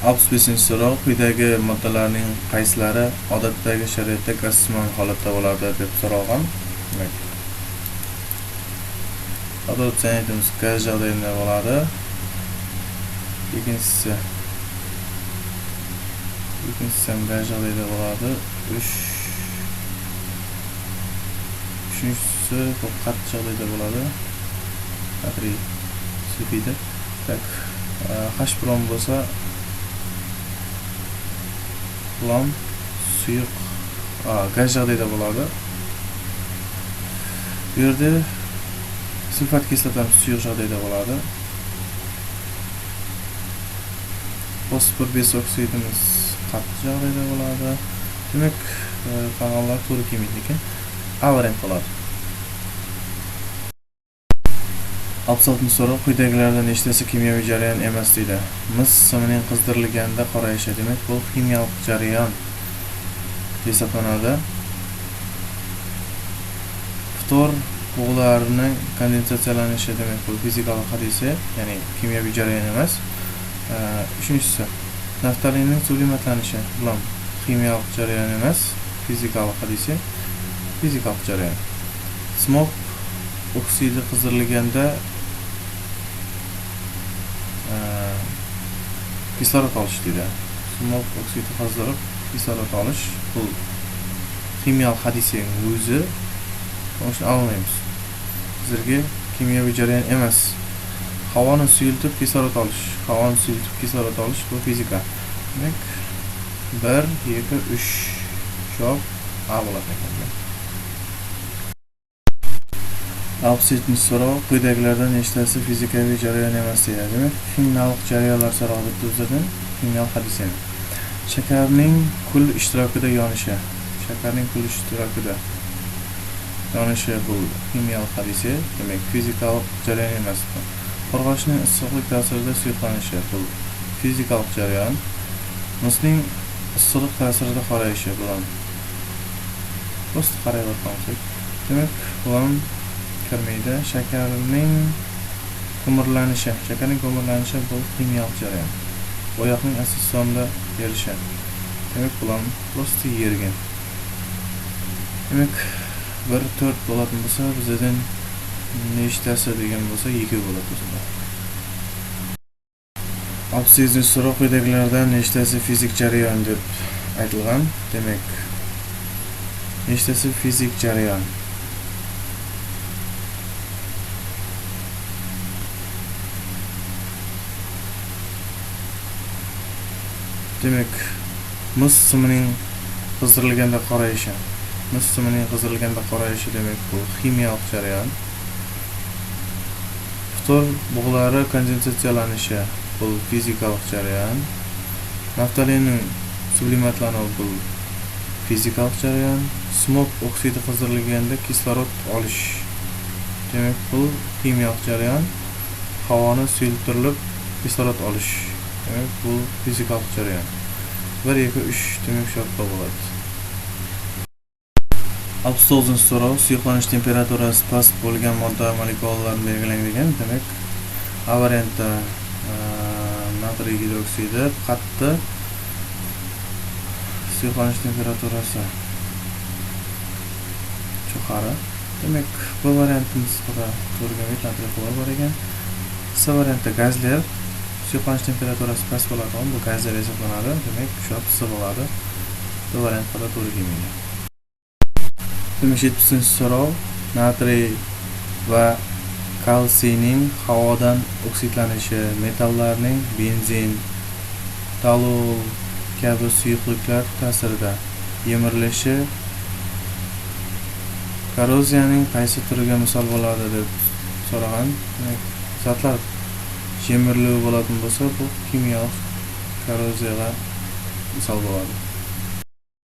65 so'rov quyidagi moddalarning qaysilari odatdagi sharoitda gazsimon holatda bo'ladi deb so'ralgan. Demak, adolatni aytamiz, gaz joylarida bo'ladi. Ikkinchisi ham gaz joylarida bo'ladi. Uchinchisi bu qattiq joylarda bo'ladi. Natriy sulfidi. Tak, H+ bo'lsa plon suyuq gaz joylarida bo'ladi. Bu yerda sulfat kislotasi suyuq joylarda bo'ladi. Fosfor 5 oksidimiz qattiq joylarda bo'ladi. Demak, qolganlar to'g'ri kelmaydi. A variant bo'ladi. 66 so'rov quyidagilardan nechtasi kimyoviy jarayon emas deydi. Mis simining qizdirilganda qorayishi, demak bu kimyalik jarayon hisoblanadi. Ftor bug'larining kondensatsiyalanishi, demak bu fizikalik hodisa, ya'ni kimyoviy jarayon emas. Uchinchisi, naftalinning sublimatlanishi, bu kimyoviy jarayon emas, fizikalik hodisa, fizikalik jarayon. Smog oksidi qizdirilganda kislorod olish deydi. Smog oksidi qizdirib kislorod olish, bu kimyoviy hodisaning o'zi. O'shani olmaymiz. Hozirgi kimyoviy jarayon emas. Havoni suyultib kislorod olish, bu fizika. Demak, 1, 2, 3 javob A bo'ladi ekan. 67 so'rov quyidagilardan nechtasi fizikaviy jarayon emas deydi. Demak, kimyoviy jarayonlar so'raldi o'zidan kimyoviy hodisa. Shakarning kul ishtirokida yonishi. Bu kimyoviy hodisa, demak fizikalik jarayon emas. Qorg'ochning issiqlik ta'sirida suyuqlanishi, bu fizikalik jarayon. Misning issiqlik ta'sirida qorayishi bilan qarayotganmiz. Demak, bu kirmaydi. Shakarning ko'mirlanishi bu kimyoviy jarayon. Bo'yoqning asid sonda erishi. Demak, bular prosta yergan. Demak, 1, 4 bo'ladigan bo'lsa, bizdan nechtasi degan bo'lsa 2 bo'ladi bizda. 68 so'rov quyidagilardan nechtasi fizik jarayon deb aytilgan. Demak, nechtasi fizik jarayon? Demak, mis simining qizdirilganda qorayishi. Demak, bu kimyoviy jarayon. Ftor bug'lari kondensatsiyalanishi, bu fizikalik jarayon. Naftalinning sublimatlanishi, bu fizikalik jarayon. Smog oksidi qizdirilganda kislorod olish. Demak, bu kimyoviy jarayon. Havoni suyultirilib kislorod olish. Demak, bu fizikalik jarayon. 1, 2, 3 demak shartda bo'ladi. 69 so'rov suyuqlanish temperaturasi past bo'lgan modda molekulalari belgilang degan. Demak, A variantda natriy gidroksidi qattiq, suyuqlanish temperaturasi yuqori. Demak, bu variantimiz to'g'ri natriy xlor bor ekan. C variantda gazlar suyuqlanish temperaturasi past bo'ladi, bu gazlar hisoblanadi. Demak, shu C bo'ladi. Bu variant to'g'ri kelmaydi. 70 so'rov natriy va kalsiyning havodan oksidlanishi, metallarning benzin, talol kabi suyuqliklar ta'sirida yemirilishi korroziyaning qaysi turiga misol bo'ladi deb so'ragan. Zotlar yemirilib bo'ladigan bo'lsa, bu kimyoviy korroziyaga misol bo'ladi.